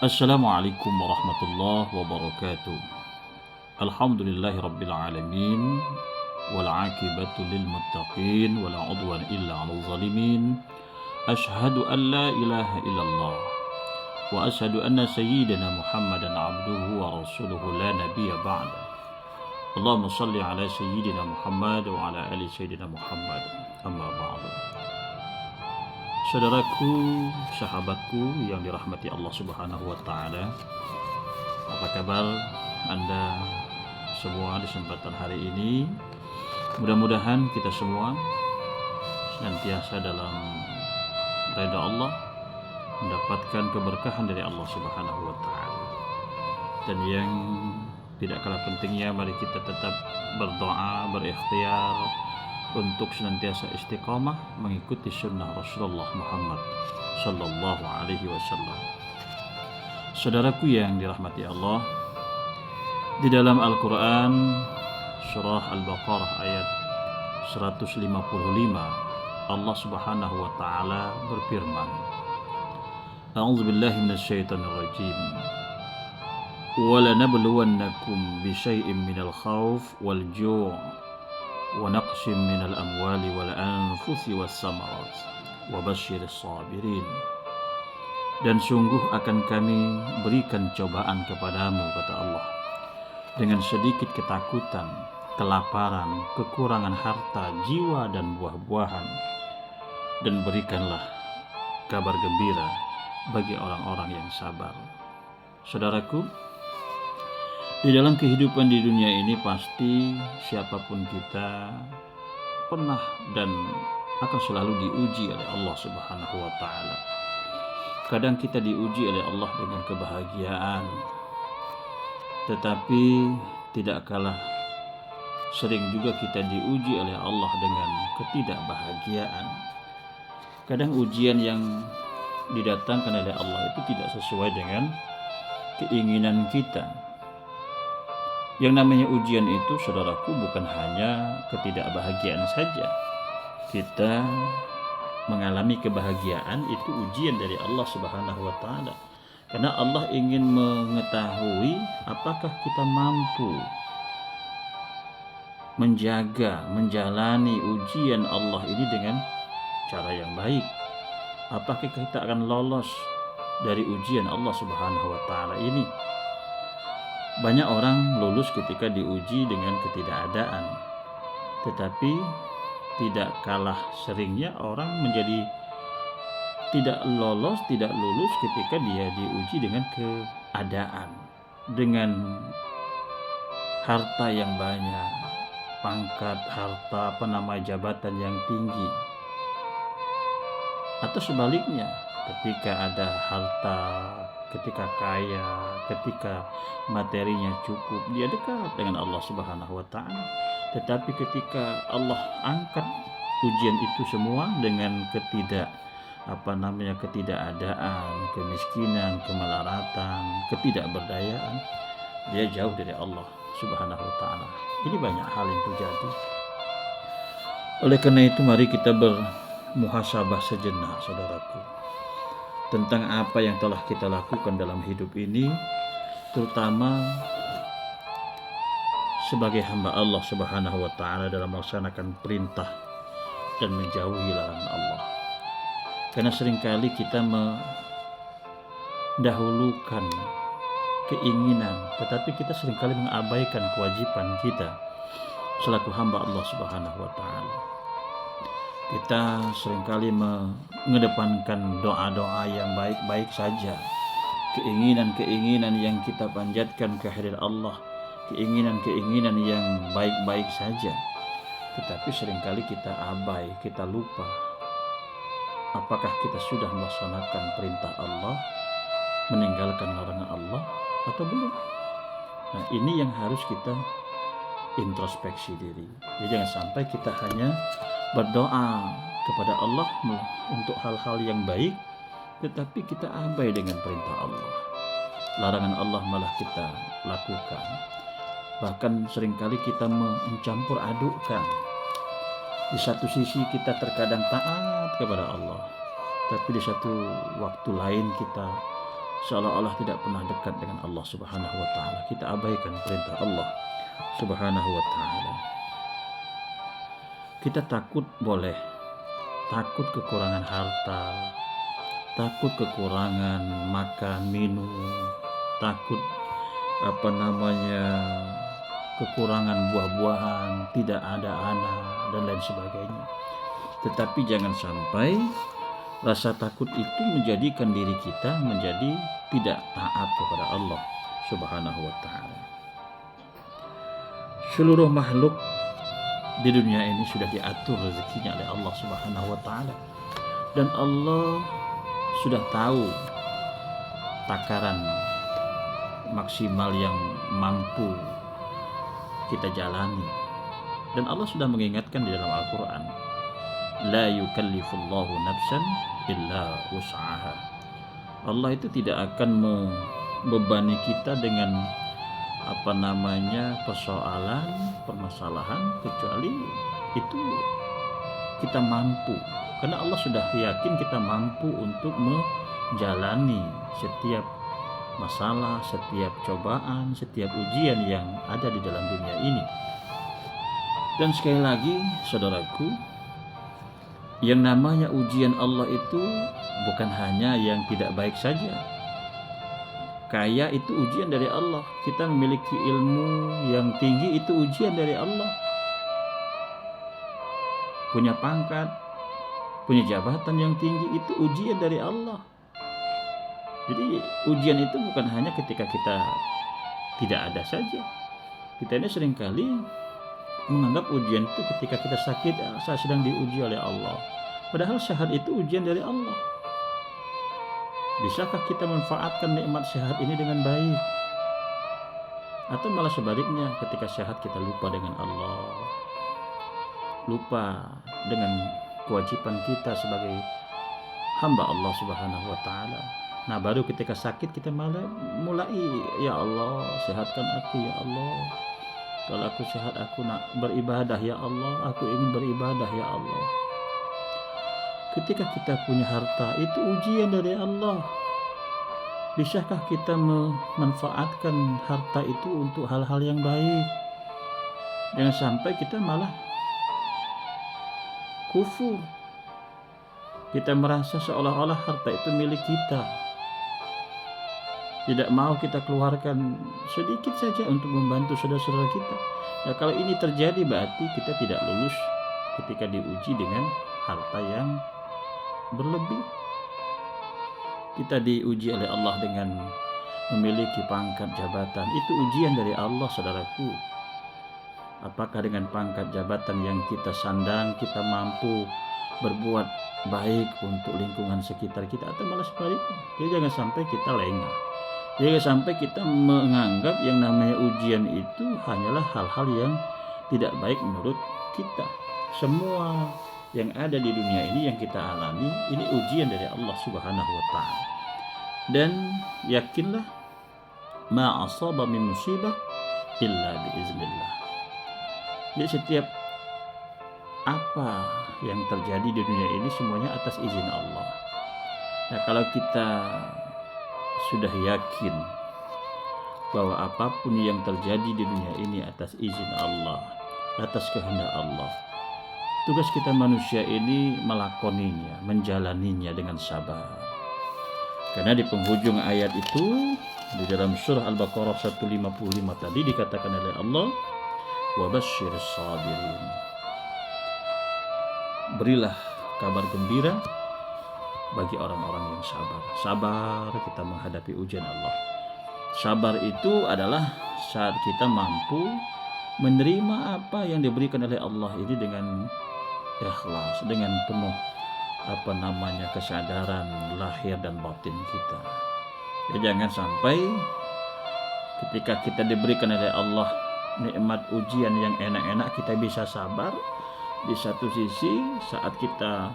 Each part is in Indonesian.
Assalamualaikum warahmatullahi wabarakatuh. Alhamdulillahi rabbil alamin. Wal aqibatu lil muttaqin wala udwan illa 'alal zalimin. Asyhadu an la ilaha illallah wa asyhadu anna sayyidina Muhammadan 'abduhu wa rasuluhu la nabiyya ba'da. Allahumma shalli ala sayyidina Muhammad wa ala ali sayyidina Muhammad. Amma ba'du. Saudaraku, sahabatku yang dirahmati Allah Subhanahu wa taala. Apa kabar Anda semua di kesempatan hari ini? Mudah-mudahan kita semua senantiasa dalam ridha Allah, mendapatkan keberkahan dari Allah Subhanahu wa taala. Dan yang tidak kalah pentingnya, mari kita tetap berdoa, berikhtiar untuk senantiasa istiqamah mengikuti sunnah Rasulullah Muhammad Sallallahu Alaihi Wasallam. Saudaraku yang dirahmati Allah, di dalam Al-Quran surah Al-Baqarah ayat 155 Allah Subhanahu wa taala berfirman, A'udzu billahi minasyaitonir rajim. وَلَنَبْلُوَنَّكُمْ بِشَيْءٍ مِنَ الْخَوْفِ وَالْجُوعِ وَنَقْصٍ مِنَ الْأَمْوَالِ وَالْأَنفُسِ وَالثَّمَرَاتِ وَبَشِّرِ الصَّابِرِينَ. Dan sungguh akan kami berikan cobaan kepadamu, kata Allah, dengan sedikit ketakutan, kelaparan, kekurangan harta, jiwa dan buah-buahan. Dan berikanlah kabar gembira bagi orang-orang yang sabar. Saudaraku, di dalam kehidupan di dunia ini pasti siapapun kita pernah dan akan selalu diuji oleh Allah Subhanahu wa taala. Kadang kita diuji oleh Allah dengan kebahagiaan, tetapi tidak kalah sering juga kita diuji oleh Allah dengan ketidakbahagiaan. Kadang ujian yang didatangkan oleh Allah itu tidak sesuai dengan keinginan kita. Yang namanya ujian itu, saudaraku, bukan hanya ketidakbahagiaan saja. Kita mengalami kebahagiaan itu ujian dari Allah Subhanahu wa taala. Karena Allah ingin mengetahui apakah kita mampu menjaga, menjalani ujian Allah ini dengan cara yang baik. Apakah kita akan lolos dari ujian Allah Subhanahu wa taala ini? Banyak orang lulus ketika diuji dengan ketidakadaan, tetapi tidak kalah seringnya orang menjadi tidak lolos, tidak lulus ketika dia diuji dengan keadaan, dengan harta yang banyak, pangkat, harta, jabatan yang tinggi. Atau sebaliknya, ketika ada harta, ketika kaya, ketika materinya cukup, dia dekat dengan Allah Subhanahu wa taala. Tetapi ketika Allah angkat ujian itu semua dengan ketidakadaan, kemiskinan, kemelaratan, ketidakberdayaan, dia jauh dari Allah Subhanahu wa taala. Ini banyak hal yang terjadi. Oleh karena itu, mari kita bermuhasabah sejenak, saudaraku, tentang apa yang telah kita lakukan dalam hidup ini, terutama sebagai hamba Allah Subhanahu wa taala dalam melaksanakan perintah dan menjauhi larangan Allah. Karena seringkali kita mendahulukan keinginan, tetapi kita seringkali mengabaikan kewajiban kita selaku hamba Allah Subhanahu wa taala. Kita seringkali mengedepankan doa-doa yang baik-baik saja, keinginan-keinginan yang kita panjatkan ke hadirat Allah, keinginan-keinginan yang baik-baik saja. Tetapi seringkali kita abai, kita lupa. Apakah kita sudah melaksanakan perintah Allah, meninggalkan larangan Allah, atau belum? Nah, ini yang harus kita introspeksi diri. Jadi jangan sampai kita hanya berdoa kepada Allah untuk hal-hal yang baik, tetapi kita abai dengan perintah Allah. Larangan Allah malah kita lakukan. Bahkan seringkali kita mencampur adukkan. Di satu sisi kita terkadang taat kepada Allah, tapi di satu waktu lain kita seolah-olah tidak pernah dekat dengan Allah Subhanahu wa taala. Kita abaikan perintah Allah Subhanahu wa taala. Kita takut boleh, takut kekurangan harta, takut kekurangan makan, minum, takut kekurangan buah-buahan, tidak ada anak dan lain sebagainya. Tetapi jangan sampai rasa takut itu menjadikan diri kita menjadi tidak taat kepada Allah Subhanahu wa taala. Seluruh makhluk di dunia ini sudah diatur rezekinya oleh Allah Subhanahu wa taala, dan Allah sudah tahu takaran maksimal yang mampu kita jalani, dan Allah sudah mengingatkan di dalam Al-Quran, la yukallifullahu nafsan illa wus'aha. Allah itu tidak akan membebani kita dengan permasalahan, kecuali itu kita mampu, karena Allah sudah yakin kita mampu untuk menjalani setiap masalah, setiap cobaan, setiap ujian yang ada di dalam dunia ini. Dan sekali lagi, saudaraku, yang namanya ujian Allah itu bukan hanya yang tidak baik saja. Kaya itu ujian dari Allah. Kita memiliki ilmu yang tinggi itu ujian dari Allah. Punya pangkat, punya jabatan yang tinggi itu ujian dari Allah. Jadi ujian itu bukan hanya ketika kita tidak ada saja. Kita ini seringkali menganggap ujian itu ketika kita sakit, saya sedang diuji oleh Allah. Padahal sehat itu ujian dari Allah. Bisakah kita memanfaatkan nikmat sehat ini dengan baik? Atau malah sebaliknya, ketika sehat kita lupa dengan Allah, lupa dengan kewajiban kita sebagai hamba Allah Subhanahu wa taala. Nah, baru ketika sakit kita mulai, ya Allah, sehatkan aku ya Allah. Kalau aku sehat, aku nak beribadah ya Allah, aku ingin beribadah ya Allah. Ketika kita punya harta, itu ujian dari Allah. Bisakah kita memanfaatkan harta itu untuk hal-hal yang baik? Jangan sampai kita malah kufur. Kita merasa seolah-olah harta itu milik kita. Tidak mau kita keluarkan sedikit saja untuk membantu saudara-saudara kita. Nah, kalau ini terjadi berarti kita tidak lulus ketika diuji dengan harta yang berlebih. Kita diuji oleh Allah dengan memiliki pangkat jabatan. Itu ujian dari Allah, saudaraku. Apakah dengan pangkat jabatan yang kita sandang, kita mampu berbuat baik untuk lingkungan sekitar kita, atau malah sebaliknya? Jadi jangan sampai kita lengah. Jangan sampai kita menganggap yang namanya ujian itu hanyalah hal-hal yang tidak baik menurut kita. Semua yang ada di dunia ini yang kita alami, ini ujian dari Allah Subhanahu wa ta'ala. Dan yakinlah, ma asaba min musibah illa biiznillah. Jadi setiap apa yang terjadi di dunia ini semuanya atas izin Allah. Nah, kalau kita sudah yakin bahwa apapun yang terjadi di dunia ini atas izin Allah, atas kehendak Allah, tugas kita manusia ini melakoninya, menjalaninya dengan sabar. Karena di penghujung ayat itu, di dalam surah Al-Baqarah 155 tadi dikatakan oleh Allah, wa basyyiris sabirin. Berilah kabar gembira bagi orang-orang yang sabar. Sabar kita menghadapi ujian Allah. Sabar itu adalah saat kita mampu menerima apa yang diberikan oleh Allah ini dengan ikhlas, dengan penuh kesadaran lahir dan batin kita. Ya, jangan sampai ketika kita diberikan oleh Allah nikmat ujian yang enak-enak kita bisa sabar. Di satu sisi saat kita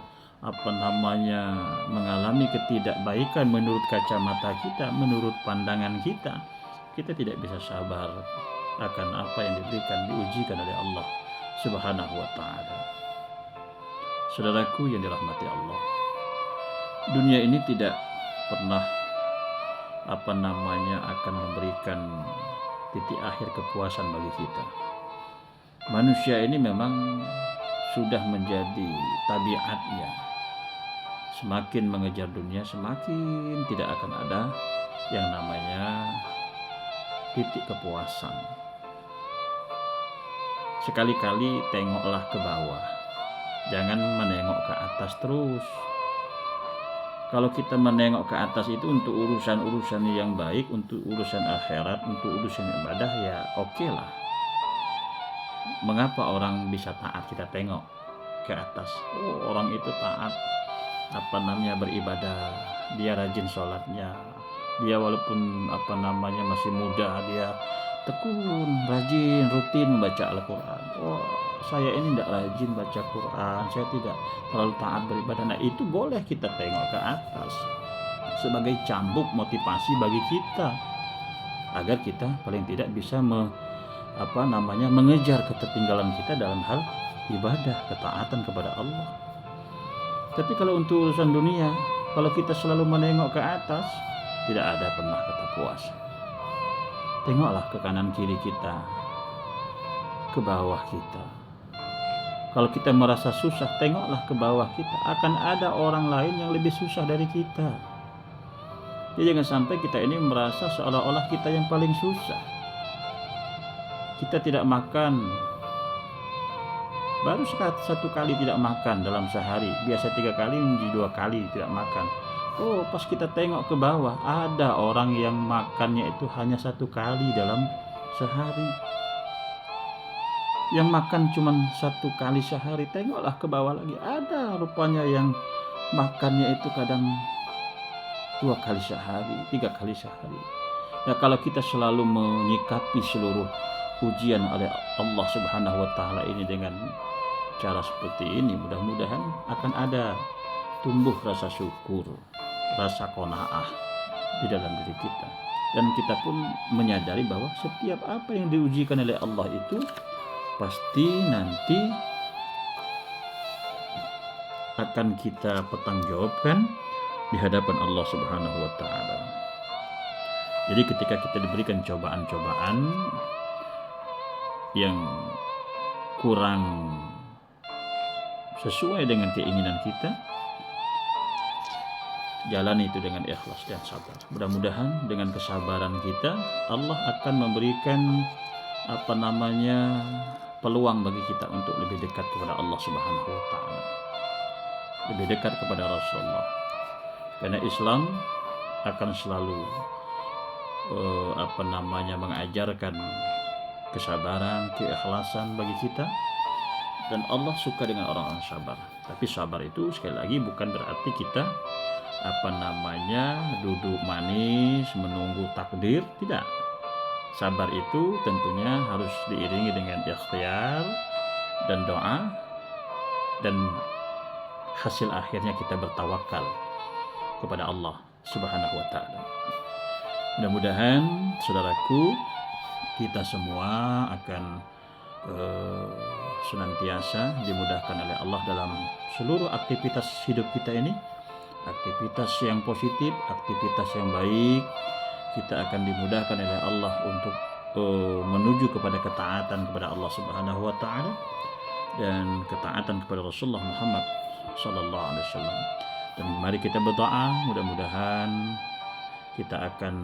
mengalami ketidakbaikan menurut kacamata kita, menurut pandangan kita, kita tidak bisa sabar akan apa yang diujikan oleh Allah Subhanahu wa ta'ala. Saudaraku yang dirahmati Allah, dunia ini tidak pernah akan memberikan titik akhir kepuasan bagi kita. Manusia ini memang sudah menjadi tabiatnya. Semakin mengejar dunia, semakin tidak akan ada yang namanya titik kepuasan. Sekali-kali tengoklah ke bawah, jangan menengok ke atas terus. Kalau kita menengok ke atas itu untuk urusan-urusan yang baik, untuk urusan akhirat, untuk urusan ibadah, ya oke lah. Mengapa orang bisa taat kita tengok ke atas? Oh, orang itu taat, beribadah, dia rajin sholatnya, dia walaupun masih muda, dia tekun, rajin, rutin membaca Al-Quran. Oh, saya ini tidak rajin baca Quran, saya tidak terlalu taat beribadah. Nah, itu boleh kita tengok ke atas sebagai cambuk motivasi bagi kita agar kita paling tidak bisa mengejar ketertinggalan kita dalam hal ibadah, ketaatan kepada Allah. Tapi kalau untuk urusan dunia, kalau kita selalu menengok ke atas, tidak ada pernah kata puas. Tengoklah ke kanan kiri kita, ke bawah kita. Kalau kita merasa susah, tengoklah ke bawah kita. Akan ada orang lain yang lebih susah dari kita. Jadi jangan sampai kita ini merasa seolah-olah kita yang paling susah. Kita tidak makan, baru satu kali tidak makan dalam sehari. Biasa 3 kali menjadi 2 kali tidak makan. Oh, pas kita tengok ke bawah, ada orang yang makannya itu hanya 1 kali dalam sehari. Yang makan cuma 1 kali sehari. Tengoklah ke bawah lagi, ada rupanya yang makannya itu kadang 2 kali sehari, 3 kali sehari. Nah, kalau kita selalu menyikapi seluruh ujian oleh Allah Subhanahu wa Ta'ala ini dengan cara seperti ini, mudah-mudahan akan ada tumbuh rasa syukur, rasa qanaah di dalam diri kita, dan kita pun menyadari bahwa setiap apa yang diujikan oleh Allah itu pasti nanti akan kita pertanggungjawabkan di hadapan Allah Subhanahu wa Ta'ala. Jadi ketika kita diberikan cobaan-cobaan yang kurang sesuai dengan keinginan kita, jalani itu dengan ikhlas dan sabar. Mudah-mudahan dengan kesabaran kita, Allah akan memberikan peluang bagi kita untuk lebih dekat kepada Allah Subhanahu wa Ta'ala, lebih dekat kepada Rasulullah. Karena Islam akan selalu mengajarkan kesabaran, keikhlasan bagi kita, dan Allah suka dengan orang-orang sabar. Tapi sabar itu sekali lagi bukan berarti kita duduk manis menunggu takdir, tidak. Sabar itu tentunya harus diiringi dengan ikhtiar dan doa, dan hasil akhirnya kita bertawakal kepada Allah Subhanahu wa Ta'ala. Mudah-mudahan saudaraku, kita semua akan senantiasa dimudahkan oleh Allah dalam seluruh aktivitas hidup kita ini, aktivitas yang positif, aktivitas yang baik. Kita akan dimudahkan oleh Allah untuk menuju kepada ketaatan kepada Allah Subhanahu wa Ta'ala dan ketaatan kepada Rasulullah Muhammad sallallahu alaihi wasallam. Dan mari kita berdoa, mudah-mudahan kita akan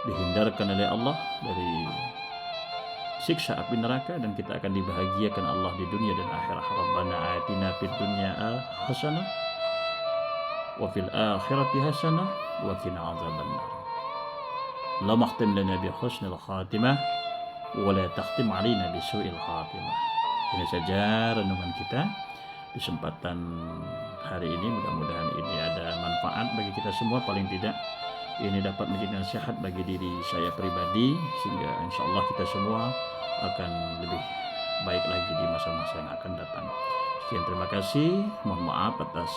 dihindarkan oleh Allah dari siksa api neraka, dan kita akan dibahagiakan Allah di dunia dan akhirat. Rabbana atina fid dunya hasanah wa fil akhirati hasanah wa qina adzabannar. La makhtim lana bi husnil khatimah wa la takhtim alaina bi su'il khatimah. Ini saja renungan kita di kesempatan hari ini. Mudah-mudahan ini ada manfaat bagi kita semua, paling tidak ini dapat menjadi nasihat bagi diri saya pribadi, sehingga insya Allah kita semua akan lebih baik lagi di masa-masa yang akan datang. Sekian, terima kasih. Mohon maaf atas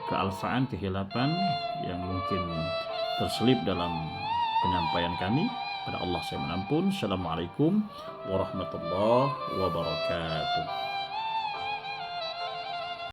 kealfaan, kehilapan yang mungkin terselip dalam penyampaian kami. Pada Allah saya menampun. Assalamualaikum warahmatullahi wabarakatuh.